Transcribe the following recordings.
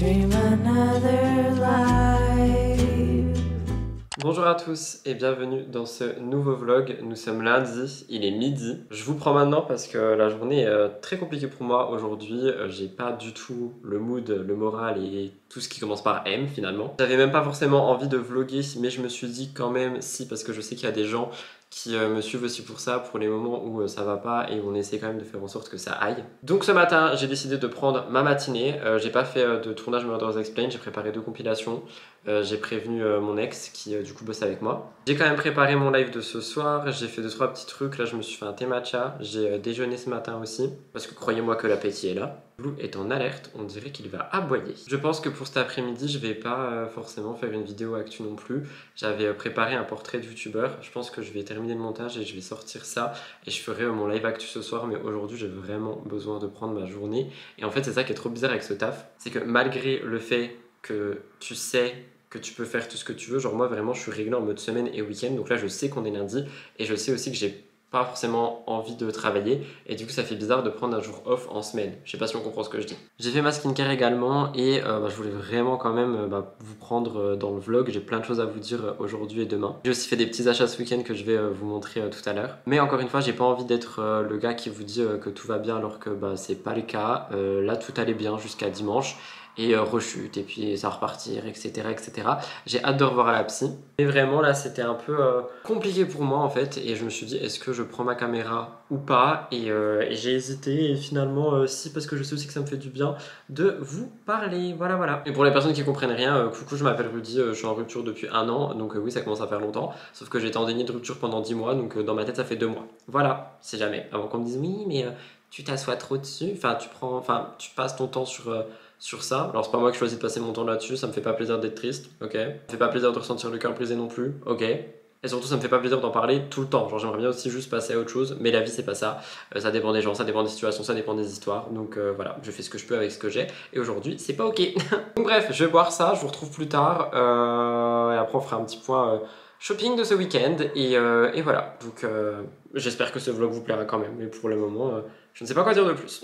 dream another life. Bonjour à tous et bienvenue dans ce nouveau vlog. Nous sommes lundi, il est midi. Je vous prends maintenant parce que la journée est très compliquée pour moi aujourd'hui. J'ai pas du tout le mood, le moral et tout ce qui commence par M finalement. J'avais même pas forcément envie de vlogger, mais je me suis dit quand même si, parce que je sais qu'il y a des gens qui me suivent aussi pour ça, pour les moments où ça va pas et où on essaie quand même de faire en sorte que ça aille. Donc ce matin, j'ai décidé de prendre ma matinée. J'ai pas fait de tournage Murderers Explained, j'ai préparé 2 compilations. J'ai prévenu mon ex qui du coup bosse avec moi. J'ai quand même préparé mon live de ce soir, j'ai fait 2-3 petits trucs. Là je me suis fait un thé matcha, j'ai déjeuné ce matin aussi, parce que croyez-moi que l'appétit est là. Blue est en alerte, on dirait qu'il va aboyer. Je pense que pour cet après-midi je vais pas forcément faire une vidéo actu non plus. J'avais préparé un portrait de youtubeur, je pense que je vais terminer le montage et je vais sortir ça et je ferai mon live actu ce soir, mais aujourd'hui j'ai vraiment besoin de prendre ma journée. Et en fait c'est ça qui est trop bizarre avec ce taf, c'est que malgré le fait que tu sais que tu peux faire tout ce que tu veux, genre moi vraiment je suis réglé en mode semaine et week-end, donc là je sais qu'on est lundi et je sais aussi que j'ai pas forcément envie de travailler et du coup ça fait bizarre de prendre un jour off en semaine. Je sais pas si on comprend ce que je dis. J'ai fait ma skincare également et je voulais vraiment quand même vous prendre dans le vlog. J'ai plein de choses à vous dire aujourd'hui et demain. J'ai aussi fait des petits achats ce week-end que je vais vous montrer tout à l'heure. Mais encore une fois j'ai pas envie d'être le gars qui vous dit que tout va bien alors que c'est pas le cas. Là tout allait bien jusqu'à dimanche et rechute et puis ça va repartir, etc., etc. J'ai hâte de revoir à la psy. Mais vraiment là c'était un peu compliqué pour moi en fait et je me suis dit est-ce que je prends ma caméra ou pas, et j'ai hésité et finalement si, parce que je sais aussi que ça me fait du bien de vous parler, voilà. Et pour les personnes qui comprennent rien, coucou, je m'appelle Rudy, je suis en rupture depuis 1 an, donc oui ça commence à faire longtemps, sauf que j'étais en déni de rupture pendant 10 mois, donc dans ma tête ça fait 2 mois. Voilà, c'est jamais, avant qu'on me dise oui mais tu t'assois trop dessus, tu passes ton temps sur ça. Alors c'est pas moi qui choisis de passer mon temps là-dessus, ça me fait pas plaisir d'être triste, ok. Ça me fait pas plaisir de ressentir le cœur brisé non plus, ok. Et surtout ça me fait pas plaisir d'en parler tout le temps, genre j'aimerais bien aussi juste passer à autre chose, mais la vie c'est pas ça, ça dépend des gens, ça dépend des situations, ça dépend des histoires, donc voilà, je fais ce que je peux avec ce que j'ai, et aujourd'hui c'est pas ok. Donc bref, je vais boire ça, je vous retrouve plus tard, et après on fera un petit point shopping de ce week-end, et voilà, donc j'espère que ce vlog vous plaira quand même, mais pour le moment, je ne sais pas quoi dire de plus.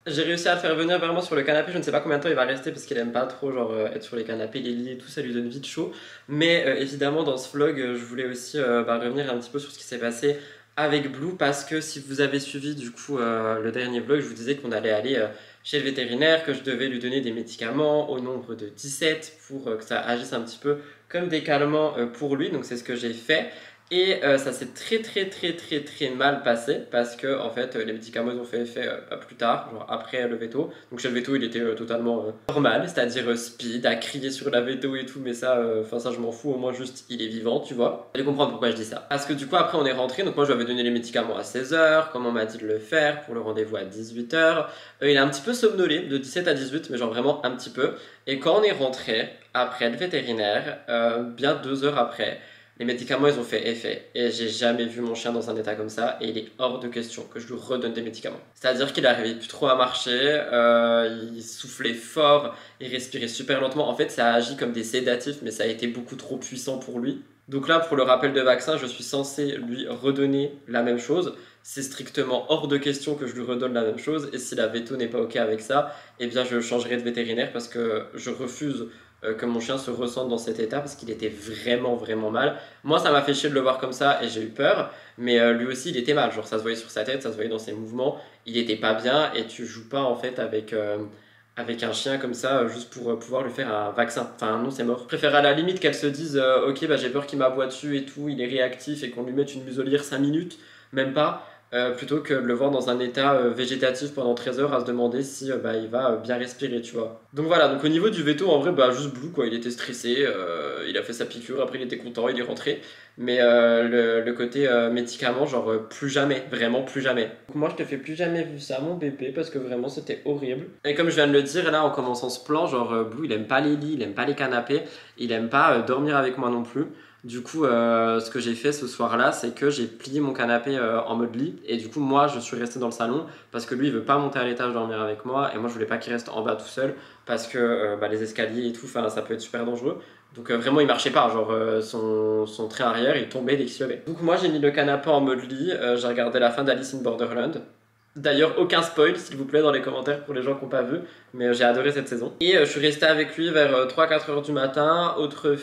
J'ai réussi à le faire venir vraiment sur le canapé, je ne sais pas combien de temps il va rester parce qu'il aime pas trop être sur les canapés, les lits et tout, ça lui donne vite chaud. Mais évidemment dans ce vlog je voulais aussi revenir un petit peu sur ce qui s'est passé avec Blue, parce que si vous avez suivi du coup le dernier vlog, je vous disais qu'on allait aller chez le vétérinaire, que je devais lui donner des médicaments au nombre de 17 pour que ça agisse un petit peu comme des calmants pour lui, donc c'est ce que j'ai fait. Et ça s'est très mal passé parce que en fait les médicaments ils ont fait effet plus tard, genre après le veto. Donc chez le veto il était totalement normal, c'est-à-dire speed, à crier sur la veto et tout, mais ça, ça je m'en fous, au moins juste il est vivant, tu vois. Vous allez comprendre pourquoi je dis ça. Parce que du coup après on est rentré, donc moi je lui avais donné les médicaments à 16h, comme on m'a dit de le faire pour le rendez-vous à 18h. Il est un petit peu somnolé de 17 à 18, mais genre vraiment un petit peu. Et quand on est rentré après le vétérinaire, bien 2 heures après, les médicaments ils ont fait effet et j'ai jamais vu mon chien dans un état comme ça, et il est hors de question que je lui redonne des médicaments. C'est-à-dire qu'il n'arrivait plus trop à marcher, il soufflait fort, il respirait super lentement. En fait ça agit comme des sédatifs mais ça a été beaucoup trop puissant pour lui. Donc là pour le rappel de vaccin je suis censé lui redonner la même chose. C'est strictement hors de question que je lui redonne la même chose, et si la veto n'est pas ok avec ça, eh bien je changerai de vétérinaire parce que je refuse que mon chien se ressente dans cet état parce qu'il était vraiment mal. Moi ça m'a fait chier de le voir comme ça et j'ai eu peur, mais lui aussi il était mal, genre ça se voyait sur sa tête, ça se voyait dans ses mouvements, il était pas bien, et tu joues pas en fait avec un chien comme ça juste pour pouvoir lui faire un vaccin. Enfin non, c'est mort. Je préfère à la limite qu'elle se dise ok j'ai peur qu'il m'aboie dessus et tout, il est réactif, et qu'on lui mette une muselière 5 minutes, même pas. Plutôt que de le voir dans un état végétatif pendant 13 heures à se demander si il va bien respirer, tu vois. Donc voilà, donc au niveau du veto, en vrai, juste Blue, quoi, il était stressé, il a fait sa piqûre, après il était content, il est rentré. Mais le côté médicament, genre plus jamais, vraiment plus jamais. Donc moi je te fais plus jamais vu ça mon bébé, parce que vraiment c'était horrible. Et comme je viens de le dire, là en commençant ce plan, genre Blue il aime pas les lits, il aime pas les canapés, il aime pas dormir avec moi non plus. Du coup, ce que j'ai fait ce soir-là, c'est que j'ai plié mon canapé en mode lit. Et du coup, moi, je suis resté dans le salon parce que lui, il veut pas monter à l'étage dormir avec moi. Et moi, je voulais pas qu'il reste en bas tout seul parce que les escaliers et tout, ça peut être super dangereux. Donc vraiment, il marchait pas. Genre, son train arrière, il tombait dès qu'il se levait. Donc moi, j'ai mis le canapé en mode lit. J'ai regardé la fin d'Alice in Borderland. D'ailleurs, aucun spoil, s'il vous plaît, dans les commentaires pour les gens qui n'ont pas vu. Mais j'ai adoré cette saison. Et je suis resté avec lui vers 3-4 heures du matin. Autre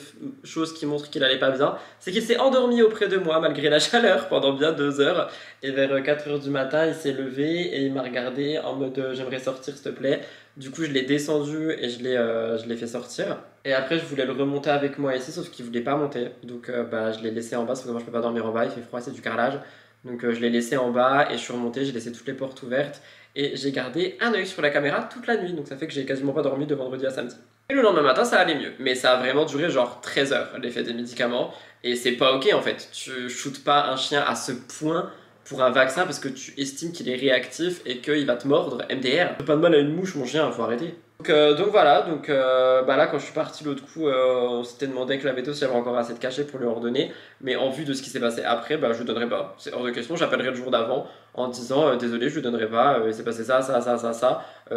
chose qui montre qu'il allait pas bien, c'est qu'il s'est endormi auprès de moi malgré la chaleur pendant bien 2 heures. Et vers 4 heures du matin, il s'est levé et il m'a regardé en mode j'aimerais sortir s'il te plaît. Du coup, je l'ai descendu et je l'ai fait sortir. Et après, je voulais le remonter avec moi ici, sauf qu'il voulait pas monter. Donc je l'ai laissé en bas, parce que moi je peux pas dormir en bas, il fait froid, c'est du carrelage. Donc je l'ai laissé en bas et je suis remonté, j'ai laissé toutes les portes ouvertes et j'ai gardé un œil sur la caméra toute la nuit, donc ça fait que j'ai quasiment pas dormi de vendredi à samedi. Et le lendemain matin ça allait mieux, mais ça a vraiment duré genre 13 heures l'effet des médicaments et c'est pas ok en fait, tu shootes pas un chien à ce point pour un vaccin parce que tu estimes qu'il est réactif et qu'il va te mordre, MDR. Pas de mal à une mouche mon chien, faut arrêter. Donc voilà, là quand je suis parti l'autre coup, on s'était demandé avec la veto s'il y avait encore assez de cachets pour lui ordonner, mais en vue de ce qui s'est passé après, je lui donnerai pas. C'est hors de question, j'appellerai le jour d'avant en disant désolé, je lui donnerai pas, il s'est passé ça,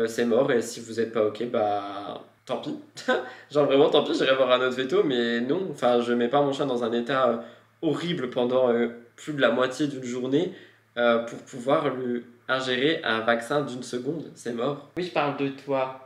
c'est mort et si vous êtes pas ok, tant pis. Genre vraiment tant pis, j'irai voir un autre veto, mais non, enfin je mets pas mon chien dans un état horrible pendant plus de la moitié d'une journée pour pouvoir lui ingérer un vaccin d'une seconde, c'est mort. Oui, je parle de toi.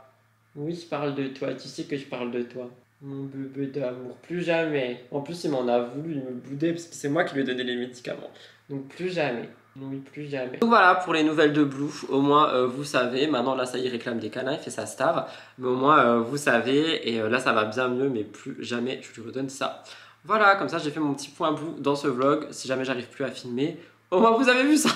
Oui, je parle de toi, tu sais que je parle de toi. Mon bébé d'amour, plus jamais. En plus, il m'en a voulu, il me boudait parce que c'est moi qui lui ai donné les médicaments. Donc plus jamais. Oui, plus jamais. Donc voilà pour les nouvelles de Blue. Au moins, vous savez. Maintenant, là, ça y réclame des câlins, il fait sa star. Mais au moins, vous savez. Et là, ça va bien mieux, mais plus jamais je lui redonne ça. Voilà, comme ça, j'ai fait mon petit point Blue dans ce vlog. Si jamais j'arrive plus à filmer, au moins, vous avez vu ça.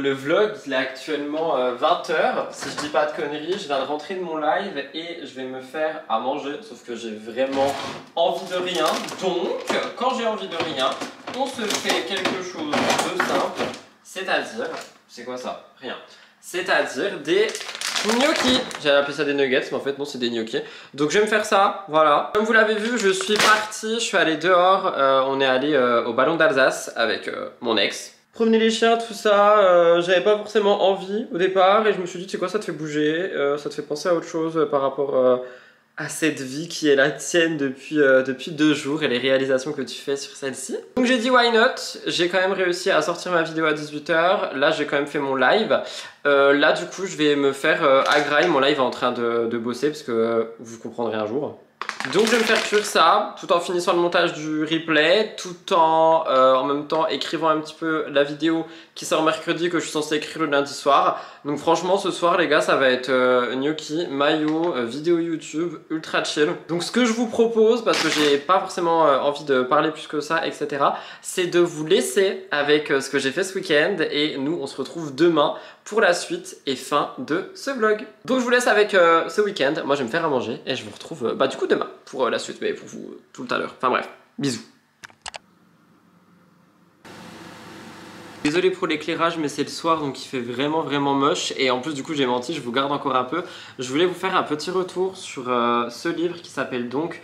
Le vlog, il est actuellement 20h, si je dis pas de conneries, je viens de rentrer de mon live et je vais me faire à manger, sauf que j'ai vraiment envie de rien, donc quand j'ai envie de rien, on se fait quelque chose de simple, c'est-à-dire, c'est quoi ça? Rien, c'est-à-dire des gnocchis. J'allais appeler ça des nuggets, mais en fait non, c'est des gnocchis. Donc je vais me faire ça, voilà. Comme vous l'avez vu, je suis parti, je suis allé dehors, on est allé au Ballon d'Alsace avec mon ex. Promener les chiens, tout ça, j'avais pas forcément envie au départ et je me suis dit, tu sais quoi, ça te fait bouger, ça te fait penser à autre chose par rapport à cette vie qui est la tienne depuis 2 jours et les réalisations que tu fais sur celle-ci. Donc j'ai dit why not, j'ai quand même réussi à sortir ma vidéo à 18h, là j'ai quand même fait mon live. Là du coup je vais me faire à Grail, mon live est en train de bosser parce que vous comprendrez un jour. Donc je vais me faire cuire ça, tout en finissant le montage du replay, tout en même temps écrivant un petit peu la vidéo qui sort mercredi que je suis censé écrire le lundi soir. Donc franchement ce soir les gars ça va être gnocchi, mayo, vidéo YouTube, ultra chill. Donc ce que je vous propose, parce que j'ai pas forcément envie de parler plus que ça, etc. c'est de vous laisser avec ce que j'ai fait ce week-end et nous on se retrouve demain pour la suite et fin de ce vlog. Donc je vous laisse avec ce week-end, moi je vais me faire à manger et je vous retrouve du coup demain pour la suite, mais pour vous tout à l'heure. Enfin bref, bisous. Désolé pour l'éclairage mais c'est le soir donc il fait vraiment moche et en plus du coup j'ai menti, je vous garde encore un peu. Je voulais vous faire un petit retour sur ce livre qui s'appelle donc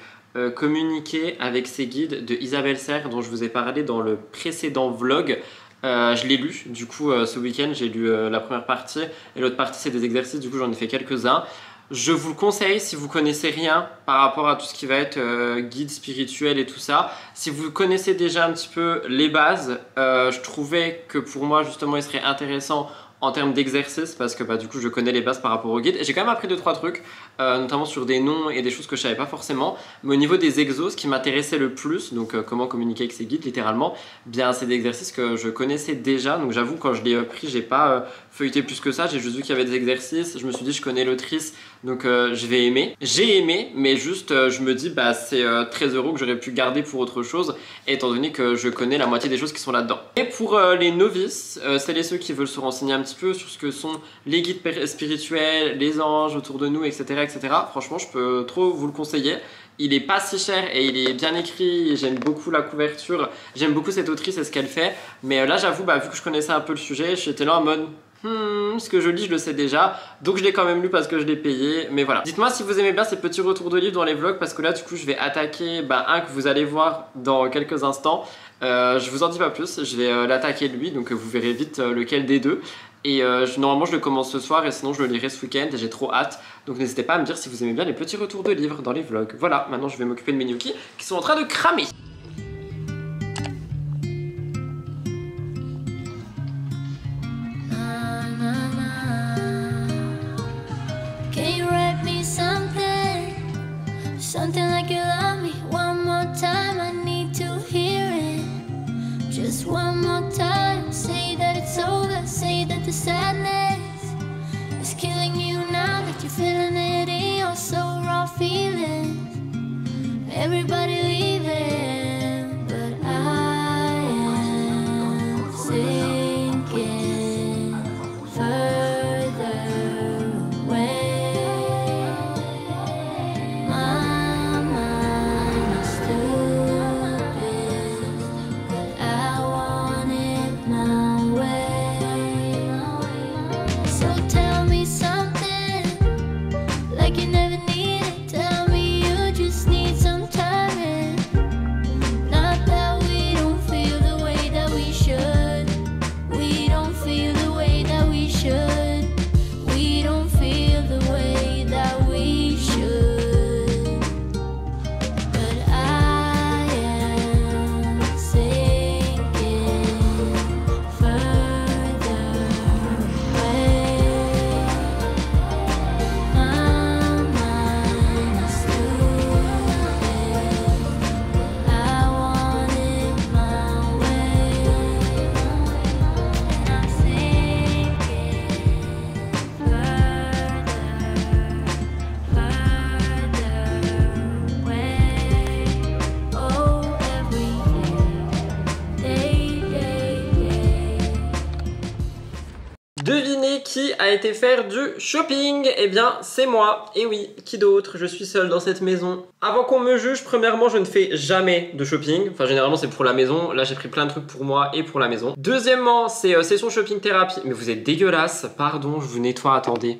Communiquer avec ses guides de Isabelle Serres dont je vous ai parlé dans le précédent vlog. Je l'ai lu, du coup ce week-end j'ai lu la première partie et l'autre partie c'est des exercices, du coup j'en ai fait quelques-uns. Je vous le conseille si vous connaissez rien par rapport à tout ce qui va être guide spirituel et tout ça. Si vous connaissez déjà un petit peu les bases, je trouvais que pour moi justement il serait intéressant en termes d'exercice parce que du coup je connais les bases par rapport au guide. J'ai quand même appris 2-3 trucs, notamment sur des noms et des choses que je savais pas forcément. Mais au niveau des exos, ce qui m'intéressait le plus, donc comment communiquer avec ces guides littéralement, bien c'est des exercices que je connaissais déjà. Donc j'avoue quand je l'ai pris, j'ai pas feuilleté plus que ça. J'ai juste vu qu'il y avait des exercices. Je me suis dit je connais l'autrice, donc je vais aimer. J'ai aimé, mais juste je me dis c'est 13 € que j'aurais pu garder pour autre chose, étant donné que je connais la moitié des choses qui sont là-dedans. Et pour les novices, celles et ceux qui veulent se renseigner un petit peu sur ce que sont les guides spirituels, les anges autour de nous, etc., etc. Franchement, je peux trop vous le conseiller. Il est pas si cher et il est bien écrit. J'aime beaucoup la couverture. J'aime beaucoup cette autrice et ce qu'elle fait. Mais là, j'avoue, vu que je connaissais un peu le sujet, j'étais là en mode ce que je lis, je le sais déjà. Donc, je l'ai quand même lu parce que je l'ai payé. Mais voilà. Dites-moi si vous aimez bien ces petits retours de livres dans les vlogs parce que là, du coup, je vais attaquer un que vous allez voir dans quelques instants. Je vous en dis pas plus. Je vais l'attaquer lui. Donc, vous verrez vite lequel des deux. Et normalement je le commence ce soir et sinon je le lirai ce week-end et j'ai trop hâte. Donc n'hésitez pas à me dire si vous aimez bien les petits retours de livres dans les vlogs. Voilà, maintenant je vais m'occuper de mes gnocchis qui sont en train de cramer. Something like you love me. One more time, I need to hear it. Just one more time. Say that it's over. Say that the sadness is killing you now that you're feeling it in your soul, raw feelings. Everybody leaving, but I am sinking further away. Devinez qui a été faire du shopping? Eh bien, c'est moi. Et oui, qui d'autre? Je suis seule dans cette maison. Avant qu'on me juge, premièrement, je ne fais jamais de shopping. Enfin, généralement, c'est pour la maison. Là, j'ai pris plein de trucs pour moi et pour la maison. Deuxièmement, c'est session shopping thérapie. Mais vous êtes dégueulasse. Pardon, je vous nettoie, attendez.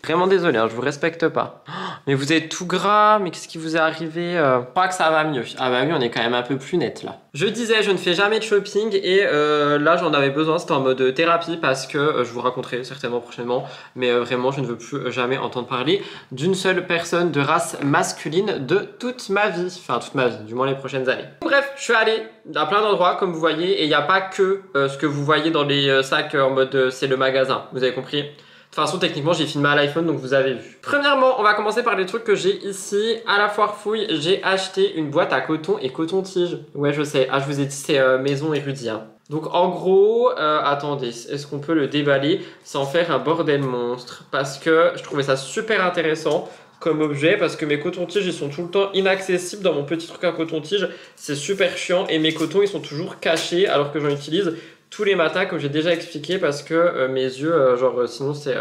Vraiment désolé, hein, je vous respecte pas. Mais vous êtes tout gras, mais qu'est-ce qui vous est arrivé? Je crois que ça va mieux. Ah bah oui, on est quand même un peu plus net là. Je disais, je ne fais jamais de shopping et là j'en avais besoin, c'était en mode thérapie parce que je vous raconterai certainement prochainement, mais vraiment je ne veux plus jamais entendre parler d'une seule personne de race masculine de toute ma vie. Enfin toute ma vie, du moins les prochaines années. Bref, je suis allé à plein d'endroits comme vous voyez et il n'y a pas que ce que vous voyez dans les sacs en mode c'est le magasin, vous avez compris? De toute façon, techniquement, j'ai filmé à l'iPhone, donc vous avez vu. Premièrement, on va commencer par les trucs que j'ai ici. À la foire fouille, j'ai acheté une boîte à coton et coton-tige. Ouais, je sais. Ah, je vous ai dit, c'est maison érudit. Hein. Donc, en gros, attendez, est-ce qu'on peut le déballer sans faire un bordel monstre? Parce que je trouvais ça super intéressant comme objet, parce que mes cotons-tiges, ils sont tout le temps inaccessibles dans mon petit truc à coton-tige. C'est super chiant et mes cotons, ils sont toujours cachés alors que j'en utilise tous les matins, comme j'ai déjà expliqué, parce que mes yeux, sinon c'est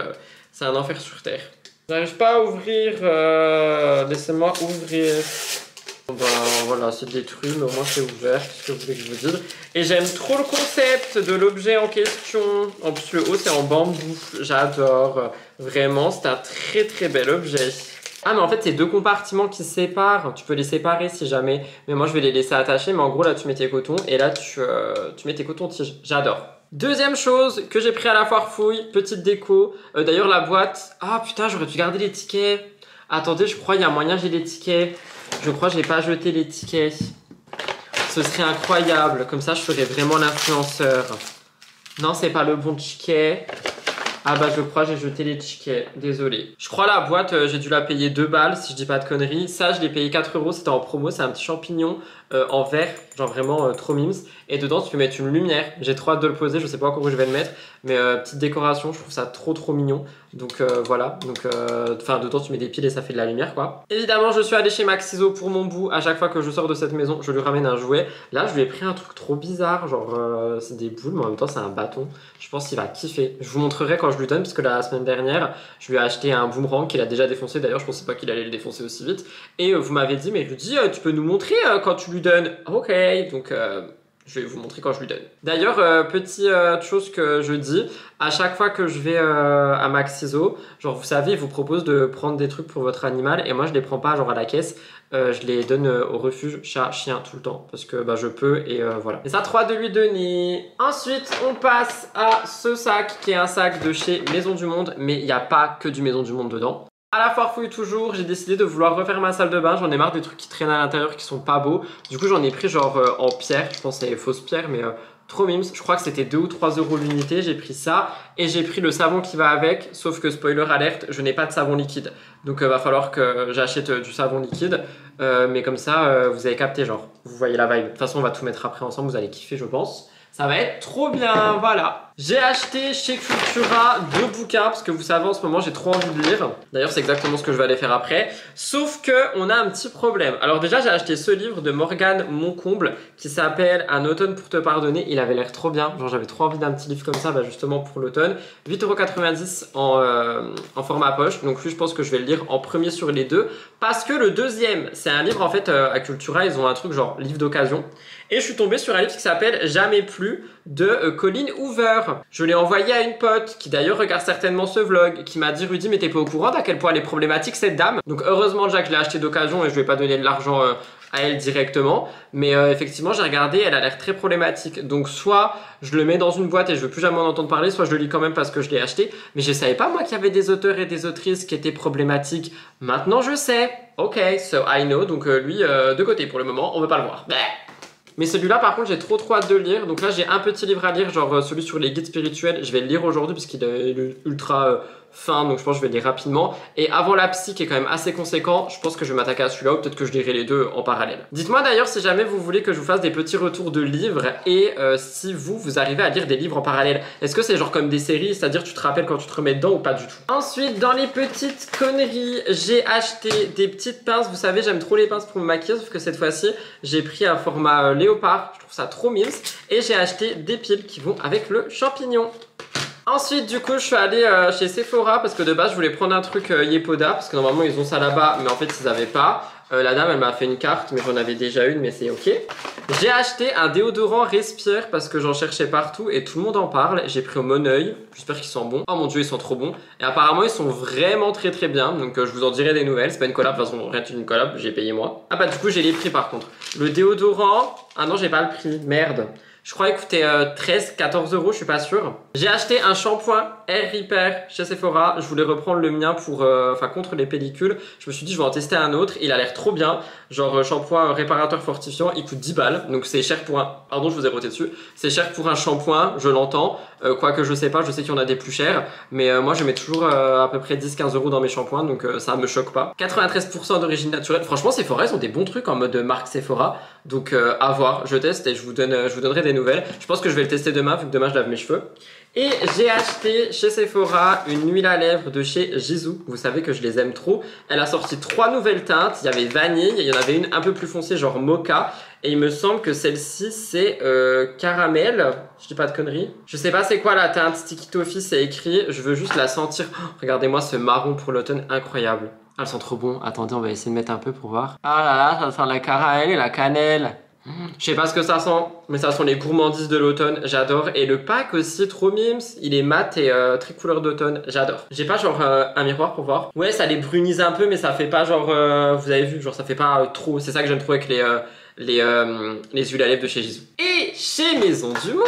un enfer sur terre. J'arrive pas à ouvrir, laissez-moi ouvrir. Ben voilà, c'est détruit, mais au moins c'est ouvert, qu'est-ce que vous voulez que je vous dise? Et j'aime trop le concept de l'objet en question. En plus, le haut c'est en bambou, j'adore. Vraiment, c'est un très très bel objet. Ah mais en fait c'est deux compartiments qui se séparent, tu peux les séparer si jamais, mais moi je vais les laisser attachés, mais en gros là tu mets tes cotons et là tu mets tes cotons-tiges, j'adore. Deuxième chose que j'ai pris à la foire fouille, petite déco. D'ailleurs la boîte, ah putain j'aurais dû garder les tickets. Attendez, je crois il y a moyen j'ai les tickets. Je crois que j'ai pas jeté les tickets. Ce serait incroyable, comme ça je ferais vraiment l'influenceur. Non, c'est pas le bon ticket. Ah bah je crois j'ai jeté les tickets, désolé. Je crois la boîte, j'ai dû la payer 2 balles si je dis pas de conneries. Ça je l'ai payé 4 euros, c'était en promo, c'est un petit champignon en verre, genre vraiment trop mimes. Et dedans tu peux mettre une lumière, j'ai trop hâte de le poser, je sais pas encore où je vais le mettre. Mais petite décoration, je trouve ça trop mignon. Donc voilà, donc enfin dedans tu mets des piles et ça fait de la lumière quoi. Évidemment je suis allé chez Max Iso pour mon bout, à chaque fois que je sors de cette maison je lui ramène un jouet. Là je lui ai pris un truc trop bizarre, genre c'est des boules mais en même temps c'est un bâton. Je pense qu'il va kiffer. Je vous montrerai quand je lui donne parce que la semaine dernière je lui ai acheté un boomerang qu'il a déjà défoncé, d'ailleurs je pensais pas qu'il allait le défoncer aussi vite. Et vous m'avez dit mais Rudy tu peux nous montrer quand tu lui donnes. Ok, donc je vais vous montrer quand je lui donne. D'ailleurs, petite chose que je dis, à chaque fois que je vais à Max Iso, genre vous savez, ils vous proposent de prendre des trucs pour votre animal et moi je les prends pas genre à la caisse, je les donne au refuge chat, chien tout le temps parce que bah, je peux et voilà. Et ça 3 de lui donner. Ensuite, on passe à ce sac qui est un sac de chez Maison du Monde, mais il n'y a pas que du Maison du Monde dedans. À la foire fouille toujours, j'ai décidé de vouloir refaire ma salle de bain, j'en ai marre des trucs qui traînent à l'intérieur qui sont pas beaux. Du coup j'en ai pris genre en pierre, je pense que c'est fausse pierre mais trop mimes. Je crois que c'était 2 ou 3 euros l'unité, j'ai pris ça et j'ai pris le savon qui va avec, sauf que spoiler alerte, je n'ai pas de savon liquide. Donc va falloir que j'achète du savon liquide, mais comme ça vous avez capté genre, vous voyez la vibe. De toute façon on va tout mettre après ensemble, vous allez kiffer je pense. Ça va être trop bien, voilà. J'ai acheté chez Cultura 2 bouquins parce que vous savez en ce moment j'ai trop envie de lire. D'ailleurs c'est exactement ce que je vais aller faire après. Sauf que on a un petit problème. Alors déjà j'ai acheté ce livre de Morgane Moncomble qui s'appelle Un automne pour te pardonner. Il avait l'air trop bien. Genre j'avais trop envie d'un petit livre comme ça bah, justement pour l'automne. 8,90 € en format poche. Donc lui je pense que je vais le lire en premier sur les deux. Parce que le deuxième c'est un livre en fait à Cultura. Ils ont un truc genre livre d'occasion. Et je suis tombé sur un livre qui s'appelle Jamais plus de Colleen Hoover. Je l'ai envoyé à une pote qui d'ailleurs regarde certainement ce vlog, qui m'a dit Rudy mais t'es pas au courant d'à quel point elle est problématique cette dame. Donc heureusement déjà que je l'ai acheté d'occasion et je lui ai pas donné de l'argent à elle directement. Mais effectivement j'ai regardé, elle a l'air très problématique. Donc soit je le mets dans une boîte et je veux plus jamais en entendre parler, soit je le lis quand même parce que je l'ai acheté. Mais je savais pas moi qu'il y avait des auteurs et des autrices qui étaient problématiques. Maintenant je sais. Ok, so I know. Donc lui de côté pour le moment, on veut pas le voir. Bleh. Mais celui-là par contre j'ai trop hâte de le lire. Donc là j'ai un petit livre à lire, genre celui sur les guides spirituels. Je vais le lire aujourd'hui parce qu'il est ultra fin, donc je pense que je vais le lire rapidement. Et avant la psy qui est quand même assez conséquent, je pense que je vais m'attaquer à celui-là ou peut-être que je lirai les deux en parallèle. Dites-moi d'ailleurs si jamais vous voulez que je vous fasse des petits retours de livres et si vous arrivez à lire des livres en parallèle. Est-ce que c'est genre comme des séries, c'est-à-dire tu te rappelles quand tu te remets dedans ou pas du tout? Ensuite dans les petites conneries, j'ai acheté des petites pinces. Vous savez j'aime trop les pinces pour me maquiller, sauf que cette fois-ci j'ai pris un format léopard, je trouve ça trop mimes. Et j'ai acheté des piles qui vont avec le champignon. Ensuite du coup je suis allé chez Sephora parce que de base je voulais prendre un truc Yepoda parce que normalement ils ont ça là-bas mais en fait ils n'avaient pas. La dame elle m'a fait une carte mais j'en avais déjà une mais c'est ok. J'ai acheté un déodorant Respire parce que j'en cherchais partout et tout le monde en parle. J'ai pris au Moneuil, j'espère qu'ils sont bons. Oh mon dieu ils sont trop bons. Et apparemment ils sont vraiment très bien donc je vous en dirai des nouvelles. C'est pas une collab, de toute façon rien d'une collab, j'ai payé moi. Ah bah du coup j'ai les prix par contre. Le déodorant, ah non j'ai pas le prix, merde. Je crois qu'il coûtait 13-14 €, je suis pas sûr. J'ai acheté un shampoing Air Repair chez Sephora. Je voulais reprendre le mien pour, contre les pellicules. Je me suis dit je vais en tester un autre. Il a l'air trop bien. Genre shampoing réparateur fortifiant. Il coûte 10 balles. Donc c'est cher pour un... Pardon, je vous ai roté dessus. C'est cher pour un shampoing, je l'entends. Quoique je sais pas, je sais qu'il y en a des plus chers. Mais moi je mets toujours à peu près 10-15 € dans mes shampoings. Donc ça me choque pas. 93% d'origine naturelle. Franchement Sephora ils ont des bons trucs en mode marque Sephora. Donc à voir. Je teste et je vous donnerai des nouvelles. Je pense que je vais le tester demain vu que demain je lave mes cheveux. Et j'ai acheté chez Sephora une huile à lèvres de chez Jisoo. Vous savez que je les aime trop. Elle a sorti 3 nouvelles teintes. Il y avait vanille, il y en avait une un peu plus foncée genre mocha. Et il me semble que celle-ci c'est caramel. Je dis pas de conneries. Je sais pas c'est quoi la teinte. Sticky Toffee c'est écrit. Je veux juste la sentir. Oh, regardez-moi ce marron pour l'automne incroyable. Elles sont trop bon. Attendez on va essayer de mettre un peu pour voir. Ah là là ça sent la caramel et la cannelle. Je sais pas ce que ça sent, mais ça sent les gourmandises de l'automne, j'adore. Et le pack aussi, trop mimes, il est mat et très couleur d'automne, j'adore. J'ai pas genre un miroir pour voir. Ouais, ça les brunise un peu, mais ça fait pas genre, vous avez vu, genre ça fait pas trop. C'est ça que j'aime trop avec les huiles à lèvres de chez Jisoo. Et Et chez Maison du Monde,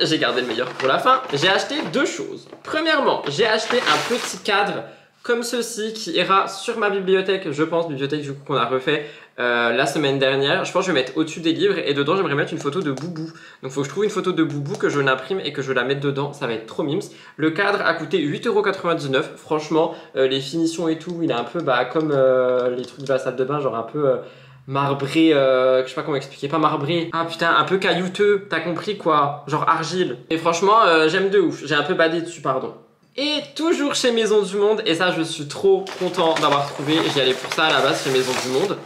j'ai gardé le meilleur pour la fin, j'ai acheté deux choses. Premièrement, j'ai acheté un petit cadre comme ceci qui ira sur ma bibliothèque, je pense, bibliothèque du coup qu'on a refait la semaine dernière. Je pense que je vais mettre au-dessus des livres et dedans j'aimerais mettre une photo de Boubou. Donc il faut que je trouve une photo de Boubou, que je l'imprime et que je la mette dedans, ça va être trop mimes. Le cadre a coûté 8,99 €. Franchement, les finitions et tout, il est un peu comme les trucs de la salle de bain, genre un peu marbré, je sais pas comment expliquer, pas marbré, ah putain, un peu caillouteux, t'as compris quoi, genre argile. Et franchement, j'aime de ouf, j'ai un peu badé dessus, pardon. Et toujours chez Maison du Monde, et ça je suis trop content d'avoir trouvé, j'y allais pour ça à la base chez Maison du Monde.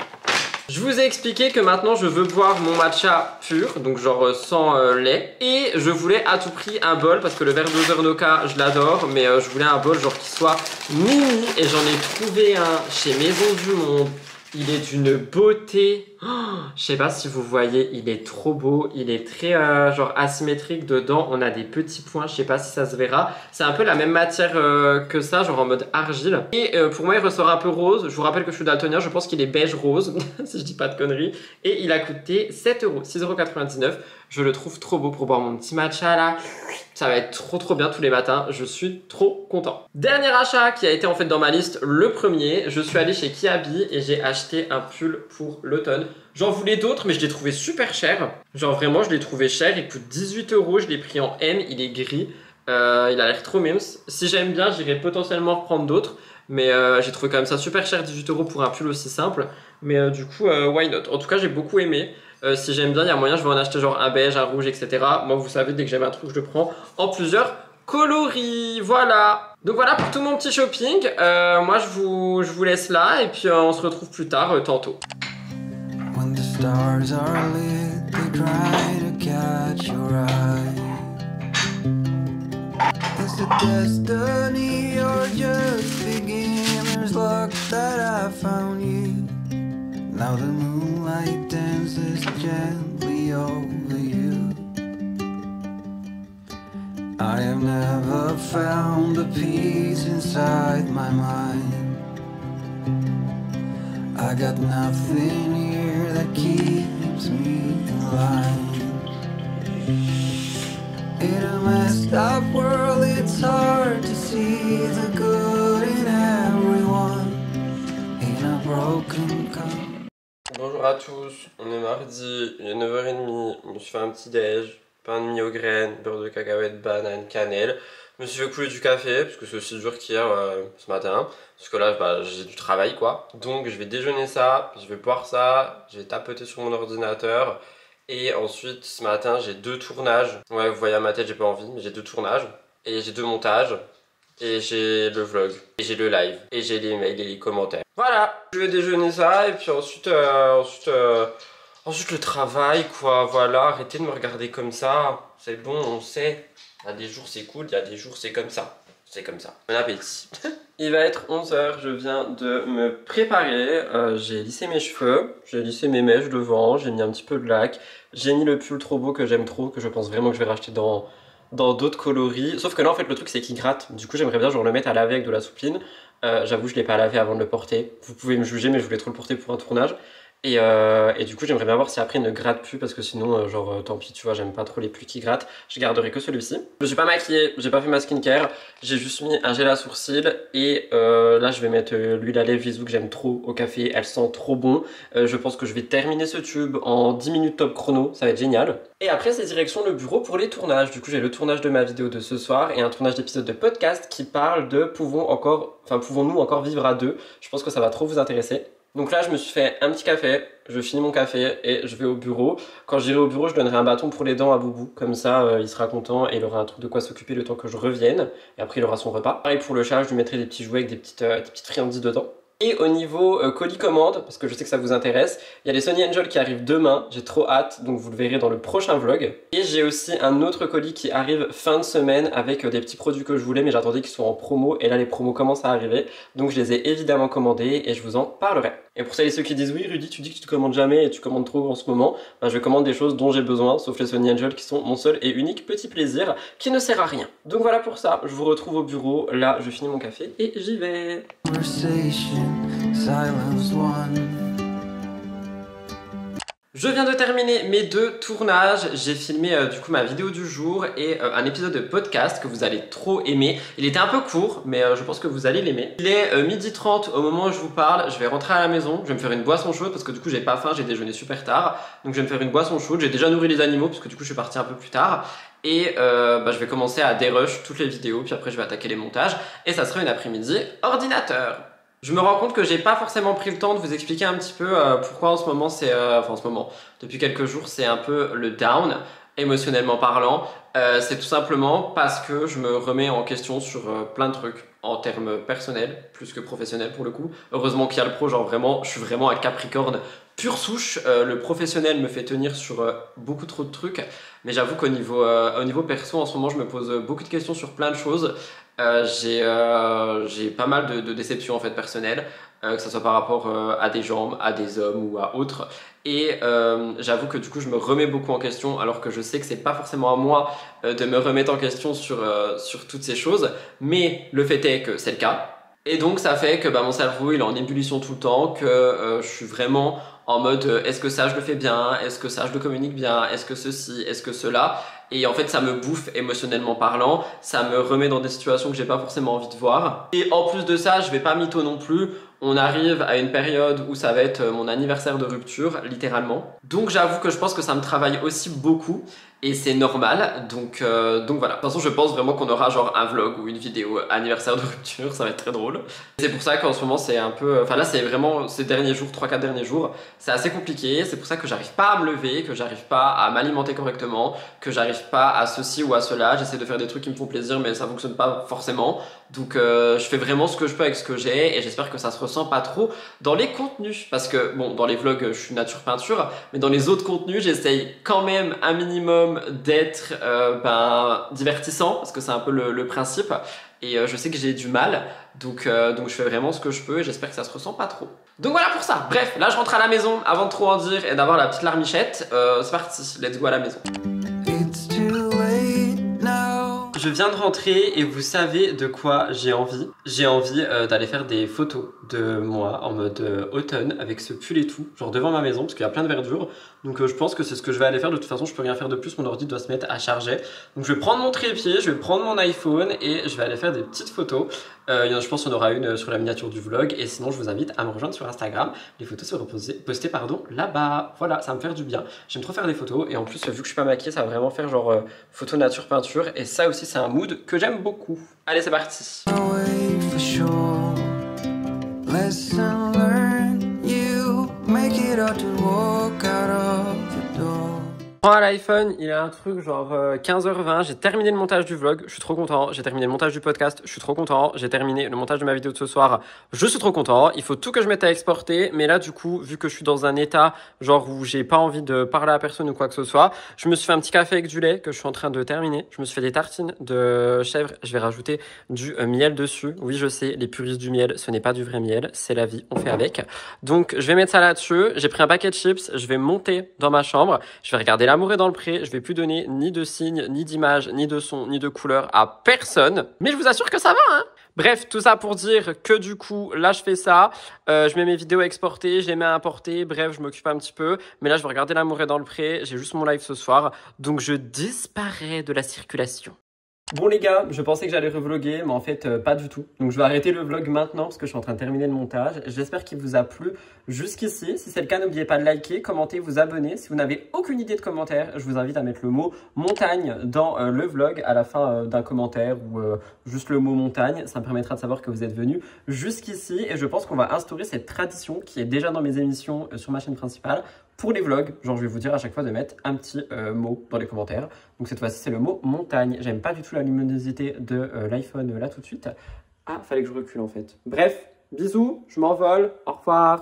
Je vous ai expliqué que maintenant je veux boire mon matcha pur, donc genre sans lait. Et je voulais à tout prix un bol, parce que le verre d'Ozonoka je l'adore, mais je voulais un bol genre qui soit mini. Et j'en ai trouvé un chez Maison du Monde. Il est d'une beauté, oh, je sais pas si vous voyez, il est trop beau, il est très genre asymétrique dedans, on a des petits points, je sais pas si ça se verra. C'est un peu la même matière que ça, genre en mode argile. Et pour moi il ressort un peu rose, je vous rappelle que je suis daltonien, je pense qu'il est beige rose, si je dis pas de conneries. Et il a coûté 7 €, 6,99 €. Je le trouve trop beau pour boire mon petit matcha là. Ça va être trop bien tous les matins, je suis trop content. Dernier achat qui a été en fait dans ma liste, le premier, je suis allé chez Kiabi et j'ai acheté un pull pour l'automne. J'en voulais d'autres mais je l'ai trouvé super cher. Genre vraiment je l'ai trouvé cher, il coûte 18 €, je l'ai pris en M, il est gris. Il a l'air trop mimes. Si j'aime bien, j'irai potentiellement reprendre d'autres. Mais j'ai trouvé quand même ça super cher, 18 € pour un pull aussi simple. Mais du coup, why not? En tout cas, j'ai beaucoup aimé. Si j'aime bien, il y a moyen, je vais en acheter genre un beige, un rouge, etc. Moi, vous savez, dès que j'aime un truc, je le prends en plusieurs coloris. Voilà. Donc voilà pour tout mon petit shopping. Moi, je vous laisse là et puis on se retrouve plus tard, tantôt. When the stars are lit, they try to catch your eye. Is it destiny or just beginner's luck that I found you? Now the moonlight dances gently over you. I have never found the peace inside my mind. I got nothing here that keeps me in line. In a messed up world, it's hard to see the good in everyone. In a broken car. Bonjour à tous, on est mardi, il est 9h30, je me suis fait un petit déj, pain de mie aux graines, beurre de cacahuète, banane, cannelle. Je me suis fait couler du café, parce que c'est aussi dur qu'hier ce matin, parce que là j'ai du travail quoi. Donc je vais déjeuner ça, je vais boire ça, je vais tapoter sur mon ordinateur. Et ensuite ce matin j'ai 2 tournages. Ouais, vous voyez à ma tête, j'ai pas envie, mais j'ai 2 tournages. Et j'ai 2 montages. Et j'ai le vlog, et j'ai le live, et j'ai les mails et les commentaires. Voilà, je vais déjeuner ça, et puis ensuite le travail, quoi, voilà. Arrêtez de me regarder comme ça, c'est bon, on sait. Il y a des jours c'est cool, il y a des jours c'est comme ça. C'est comme ça. Bon appétit. Il va être 11 h, je viens de me préparer, j'ai lissé mes cheveux, j'ai lissé mes mèches devant, j'ai mis un petit peu de lac, j'ai mis le pull trop beau que j'aime trop, que je pense vraiment que je vais racheter dans d'autres coloris. Sauf que là en fait le truc c'est qu'il gratte, du coup j'aimerais bien genre le mettre à laver avec de la soupline. J'avoue je l'ai pas lavé avant de le porter, vous pouvez me juger mais je voulais trop le porter pour un tournage. Et du coup j'aimerais bien voir si après il ne gratte plus, parce que sinon genre tant pis, tu vois, j'aime pas trop les pulls qui grattent. Je garderai que celui-ci. Je suis pas maquillée, j'ai pas fait ma skincare, j'ai juste mis un gel à sourcils. Et là je vais mettre l'huile à lèvres Visou que j'aime trop au café, elle sent trop bon. Je pense que je vais terminer ce tube en 10 minutes top chrono, ça va être génial. Et après c'est direction le bureau pour les tournages. Du coup j'ai le tournage de ma vidéo de ce soir et un tournage d'épisode de podcast qui parle de pouvons-nous encore vivre à deux. Je pense que ça va trop vous intéresser. Donc là je me suis fait un petit café, je finis mon café et je vais au bureau. Quand j'irai au bureau je donnerai un bâton pour les dents à Boubou, comme ça il sera content et il aura un truc de quoi s'occuper le temps que je revienne. Et après il aura son repas. Pareil pour le chat, je lui mettrai des petits jouets avec des petites friandises dedans. Et au niveau colis commande, parce que je sais que ça vous intéresse, il y a les Sony Angel qui arrivent demain, j'ai trop hâte, donc vous le verrez dans le prochain vlog. Et j'ai aussi un autre colis qui arrive fin de semaine avec des petits produits que je voulais, mais j'attendais qu'ils soient en promo, et là les promos commencent à arriver, donc je les ai évidemment commandés et je vous en parlerai. Et pour celles et ceux qui disent oui Rudy, tu dis que tu commandes jamais et tu commandes trop en ce moment, ben, je commande des choses dont j'ai besoin, sauf les Sony Angel qui sont mon seul et unique petit plaisir qui ne sert à rien. Donc voilà pour ça, je vous retrouve au bureau, là je finis mon café et j'y vais. Je viens de terminer mes 2 tournages, j'ai filmé du coup ma vidéo du jour et un épisode de podcast que vous allez trop aimer. Il était un peu court mais je pense que vous allez l'aimer. Il est 12h30 au moment où je vous parle, je vais rentrer à la maison, je vais me faire une boisson chaude parce que du coup j'ai pas faim, j'ai déjeuné super tard. Donc je vais me faire une boisson chaude, j'ai déjà nourri les animaux parce que du coup je suis parti un peu plus tard. Et je vais commencer à dérush toutes les vidéos, puis après je vais attaquer les montages et ça sera une après-midi ordinateur. Je me rends compte que j'ai pas forcément pris le temps de vous expliquer un petit peu pourquoi en ce moment c'est, depuis quelques jours c'est un peu le down, émotionnellement parlant. C'est tout simplement parce que je me remets en question sur plein de trucs en termes personnels, plus que professionnels pour le coup. Heureusement qu'il y a le pro, genre vraiment, je suis vraiment un Capricorne pure souche. Le professionnel me fait tenir sur beaucoup trop de trucs, mais j'avoue qu'au niveau perso en ce moment je me pose beaucoup de questions sur plein de choses. J'ai pas mal de déceptions en fait personnelles, que ce soit par rapport à des gens, à des hommes ou à autres. Et j'avoue que du coup je me remets beaucoup en question alors que je sais que c'est pas forcément à moi de me remettre en question sur toutes ces choses. Mais le fait est que c'est le cas. Et donc ça fait que mon cerveau il est en ébullition tout le temps, que je suis vraiment en mode est-ce que ça je le fais bien, est-ce que ça je le communique bien, est-ce que ceci, est-ce que cela. Et en fait ça me bouffe émotionnellement parlant, ça me remet dans des situations que j'ai pas forcément envie de voir. Et en plus de ça, je vais pas mytho non plus, on arrive à une période où ça va être mon anniversaire de rupture, littéralement. Donc j'avoue que je pense que ça me travaille aussi beaucoup. Et c'est normal, donc voilà. De toute façon, je pense vraiment qu'on aura genre un vlog ou une vidéo anniversaire de rupture, ça va être très drôle. C'est pour ça qu'en ce moment, c'est un peu... Enfin là, c'est vraiment ces derniers jours, 3-4 derniers jours, c'est assez compliqué. C'est pour ça que j'arrive pas à me lever, que j'arrive pas à m'alimenter correctement, que j'arrive pas à ceci ou à cela. J'essaie de faire des trucs qui me font plaisir, mais ça fonctionne pas forcément. Donc je fais vraiment ce que je peux avec ce que j'ai et j'espère que ça se ressent pas trop dans les contenus. Parce que, bon, dans les vlogs, je suis nature peinture, mais dans les autres contenus, j'essaye quand même un minimum d'être divertissant parce que c'est un peu le principe et je sais que j'ai du mal donc je fais vraiment ce que je peux et j'espère que ça se ressent pas trop. Donc voilà pour ça. Bref, là je rentre à la maison avant de trop en dire et d'avoir la petite larmichette. C'est parti, let's go à la maison. Je viens de rentrer et vous savez de quoi j'ai envie. J'ai envie d'aller faire des photos de moi en mode automne avec ce pull et tout, genre devant ma maison parce qu'il y a plein de verdure. Donc je pense que c'est ce que je vais aller faire. De toute façon, je peux rien faire de plus, mon ordi doit se mettre à charger. Donc je vais prendre mon trépied, je vais prendre mon iPhone et je vais aller faire des petites photos. Je pense qu'on aura une sur la miniature du vlog et sinon je vous invite à me rejoindre sur Instagram. Les photos seront postées là-bas. Voilà, ça va me faire du bien. J'aime trop faire des photos et en plus vu que je suis pas maquillée, ça va vraiment faire genre photo nature peinture et ça aussi c'est un mood que j'aime beaucoup. Allez, c'est parti. Je prends à l'iPhone, il y a un truc genre 15h20, j'ai terminé le montage du vlog, je suis trop content, j'ai terminé le montage du podcast, je suis trop content, j'ai terminé le montage de ma vidéo de ce soir, je suis trop content, il faut tout que je mette à exporter, mais là du coup, vu que je suis dans un état genre où j'ai pas envie de parler à personne ou quoi que ce soit, je me suis fait un petit café avec du lait que je suis en train de terminer, je me suis fait des tartines de chèvre, je vais rajouter du miel dessus, oui je sais, les puristes du miel, ce n'est pas du vrai miel, c'est la vie, on fait avec, donc je vais mettre ça là-dessus, j'ai pris un paquet de chips, je vais monter dans ma chambre, je vais regarder L'amour est dans le pré, je vais plus donner ni de signes, ni d'image, ni de son, ni de couleur à personne. Mais je vous assure que ça va, hein. Bref, tout ça pour dire que du coup, là je fais ça, je mets mes vidéos exportées, je les mets à importer, bref, je m'occupe un petit peu. Mais là je vais regarder L'amour est dans le pré, j'ai juste mon live ce soir, donc je disparais de la circulation. Bon les gars, je pensais que j'allais revloguer, mais en fait pas du tout. Donc je vais arrêter le vlog maintenant parce que je suis en train de terminer le montage. J'espère qu'il vous a plu jusqu'ici. Si c'est le cas, n'oubliez pas de liker, commenter, vous abonner. Si vous n'avez aucune idée de commentaire, je vous invite à mettre le mot montagne dans le vlog à la fin d'un commentaire ou juste le mot montagne. Ça me permettra de savoir que vous êtes venu jusqu'ici et je pense qu'on va instaurer cette tradition qui est déjà dans mes émissions sur ma chaîne principale. Pour les vlogs, genre je vais vous dire à chaque fois de mettre un petit mot dans les commentaires. Donc cette fois-ci c'est le mot montagne. J'aime pas du tout la luminosité de l'iPhone là tout de suite. Ah, fallait que je recule en fait. Bref, bisous, je m'envole, au revoir.